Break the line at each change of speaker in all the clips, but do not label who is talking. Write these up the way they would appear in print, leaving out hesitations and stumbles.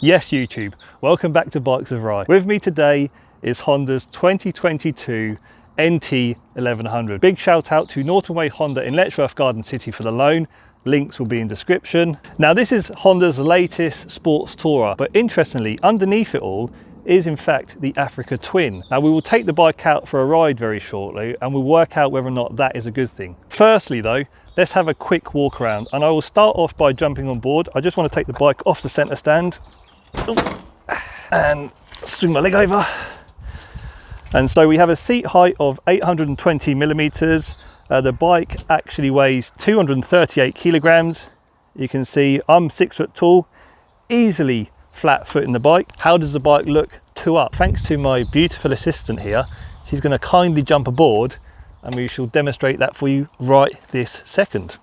Yes, YouTube, welcome back to Bikes of Ride. With me today is Honda's 2022 NT1100. Big shout out to Norton Honda in Letchworth, Garden City for the loan. Links will be in description. Now this is Honda's latest sports tourer, but interestingly, underneath it all is in fact the Africa Twin. Now we will take the bike out for a ride very shortly and we'll work out whether or not that is a good thing. Firstly though, let's have a quick walk around and I will start off by jumping on board. I just want to take the bike off the center stand and swing my leg over. And so we have a seat height of 820 millimeters. The bike actually weighs 238 kilograms. You can see I'm 6 foot tall, easily flat foot in the bike. How does the bike look two up? Thanks to my beautiful assistant here, she's going to kindly jump aboard and we shall demonstrate that for you right this second.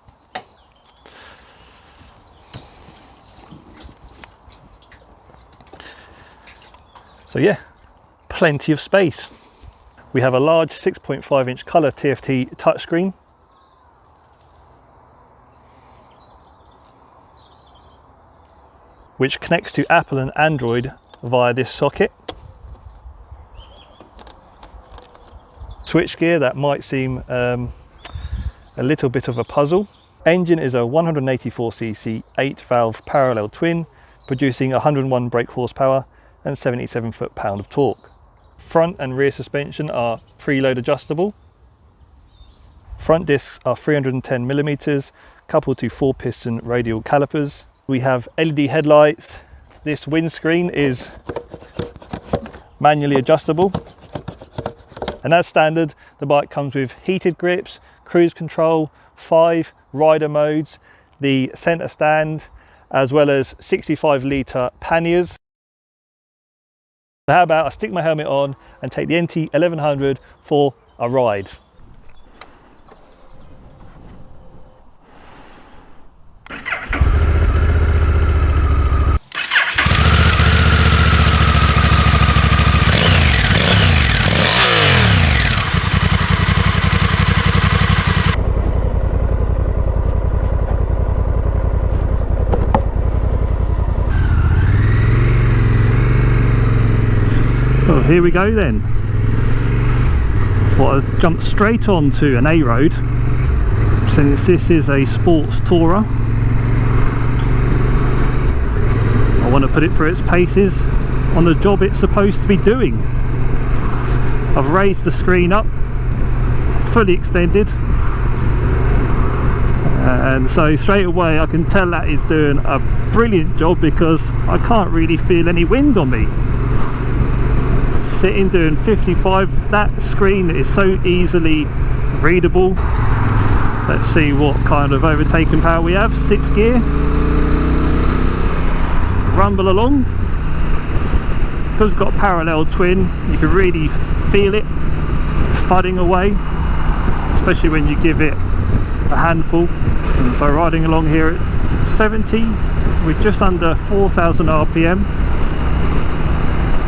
So yeah, plenty of space. We have a large 6.5 inch colour TFT touchscreen. Which connects to Apple and Android via this socket. Switchgear, that might seem a little bit of a puzzle. Engine is a 184cc 8-valve parallel twin, producing 101 brake horsepower and 77 foot-pound of torque. Front and rear suspension are preload adjustable. Front discs are 310 millimeters, coupled to 4-piston radial calipers. We have LED headlights. This windscreen is manually adjustable. And as standard, the bike comes with heated grips, cruise control, 5 rider modes, the center stand, as well as 65-litre panniers. So how about I stick my helmet on and take the NT1100 for a ride. Well, here we go then. Thought I'd jump straight onto an A road since this is a sports tourer. I want to put it through its paces on the job it's supposed to be doing. I've raised the screen up, fully extended, and so straight away I can tell that it's doing a brilliant job because I can't really feel any wind on me. Sitting doing 55, that screen is so easily readable. Let's see what kind of overtaking power we have. 6th gear, rumble along. Because we've got a parallel twin, you can really feel it thudding away, especially when you give it a handful. And so riding along here at 70 with just under 4,000 RPM.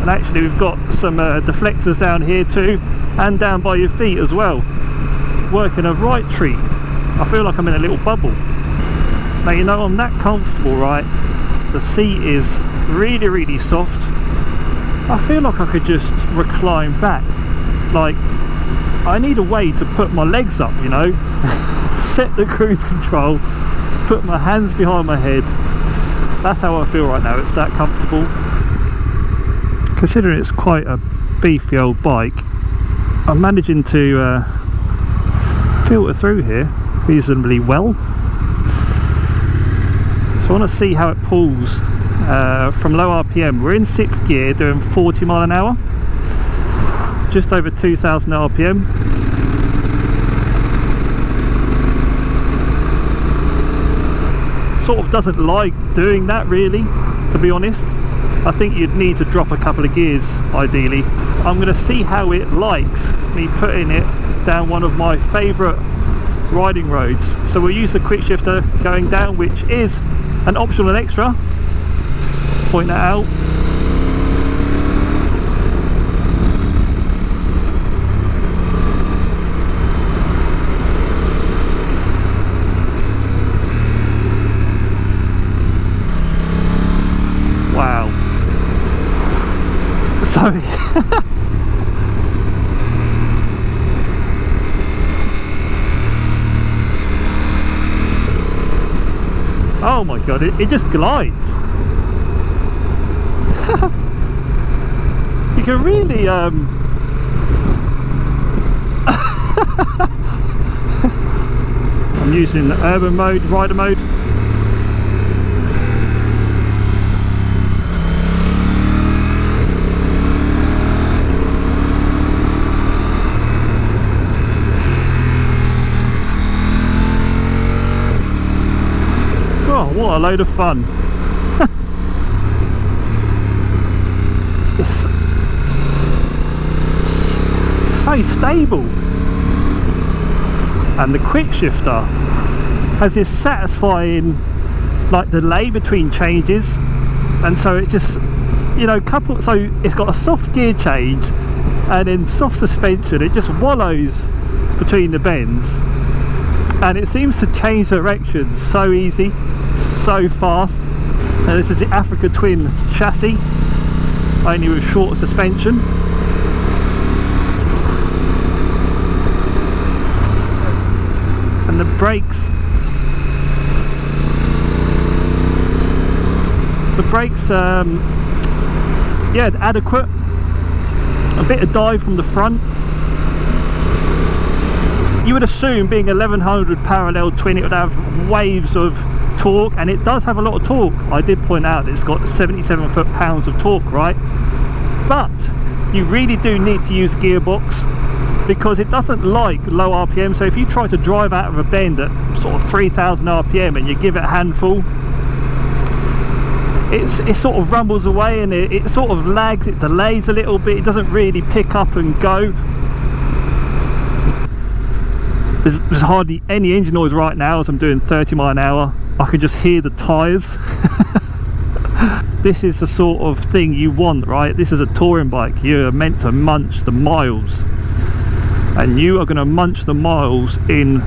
And actually we've got some deflectors down here too, and down by your feet as well. Working a right treat. I feel like I'm in a little bubble. Now you know I'm that comfortable, right? The seat is really, really soft. I feel like I could just recline back. Like, I need a way to put my legs up, you know? Set the cruise control, put my hands behind my head. That's how I feel right now, it's that comfortable. Considering it's quite a beefy old bike, I'm managing to filter through here reasonably well. So I want to see how it pulls from low RPM. We're in 6th gear doing 40 mile an hour, just over 2,000 RPM. Sort of doesn't like doing that really, to be honest. I think you'd need to drop a couple of gears ideally. I'm going to see how it likes me putting it down one of my favourite riding roads. So we'll use the quick shifter going down, which is an optional and extra. Point that out. Wow. Sorry. Oh my god, it just glides. You can really I'm using the urban mode, rider mode. Oh, what a load of fun. It's so stable. And the quick shifter has this satisfying like delay between changes, and so it just, you know, so it's got a soft gear change and then soft suspension. It just wallows between the bends, and it seems to change direction so easy, so fast. And this is the Africa Twin chassis, only with shorter suspension. And the brakes yeah, adequate. A bit of dive from the front. You would assume, being 1100 parallel twin, it would have waves of torque, and it does have a lot of torque. I did point out that it's got 77 foot-pounds of torque, right? But you really do need to use gearbox, because it doesn't like low RPM. So if you try to drive out of a bend at sort of 3000 RPM and you give it a handful, it sort of rumbles away, and it sort of lags, it delays a little bit, it doesn't really pick up and go. There's hardly any engine noise right now as I'm doing 30 miles an hour. I can just hear the tyres. This is the sort of thing you want, right? This is a touring bike. You're meant to munch the miles, and you are going to munch the miles in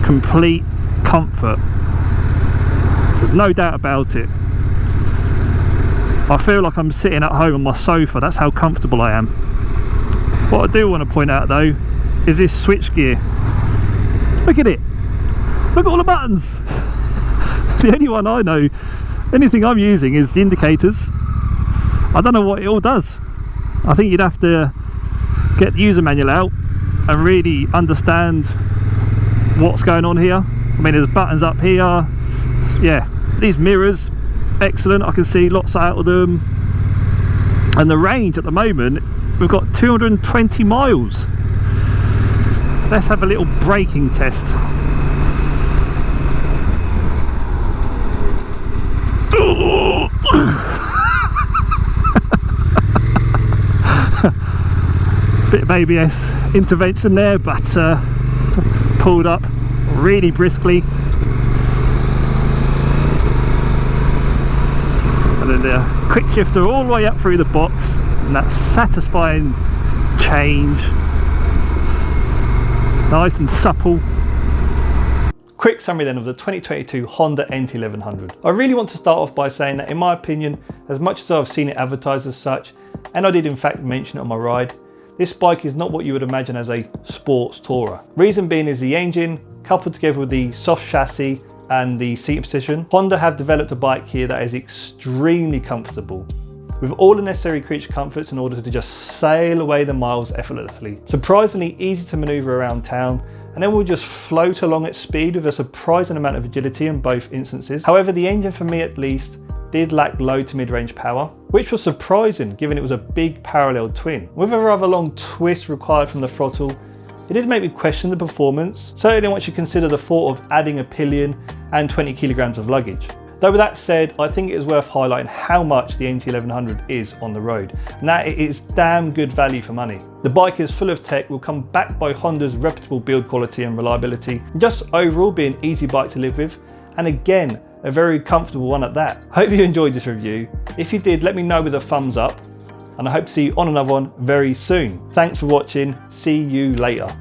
complete comfort. There's no doubt about it. I feel like I'm sitting at home on my sofa. That's how comfortable I am. What I do want to point out though is this switch gear. Look at it. Look at all the buttons. The only one I know, anything I'm using is the indicators. I don't know what it all does. I think you'd have to get the user manual out and really understand what's going on here. I mean, there's buttons up here. Yeah, these mirrors, excellent. I can see lots out of them. And the range at the moment, we've got 220 miles. Let's have a little braking test. Bit of ABS intervention there, but pulled up really briskly. And then the quick shifter all the way up through the box, and that satisfying change. Nice and supple. Quick summary then of the 2022 Honda NT1100. I really want to start off by saying that, in my opinion, as much as I've seen it advertised as such, and I did in fact mention it on my ride, this bike is not what you would imagine as a sports tourer. Reason being is the engine, coupled together with the soft chassis and the seat position. Honda have developed a bike here that is extremely comfortable, with all the necessary creature comforts in order to just sail away the miles effortlessly. Surprisingly easy to maneuver around town, and then we'll just float along at speed with a surprising amount of agility in both instances. However, the engine, for me at least, did lack low to mid-range power, which was surprising given it was a big parallel twin. With a rather long twist required from the throttle, it did make me question the performance, certainly once you consider the thought of adding a pillion and 20 kilograms of luggage. Though with that said, I think it is worth highlighting how much the NT1100 is on the road, and that it is damn good value for money. The bike is full of tech, will come backed by Honda's reputable build quality and reliability, and just overall be an easy bike to live with, and again, a very comfortable one at that. Hope you enjoyed this review. If you did, let me know with a thumbs up, and I hope to see you on another one very soon. Thanks for watching, see you later.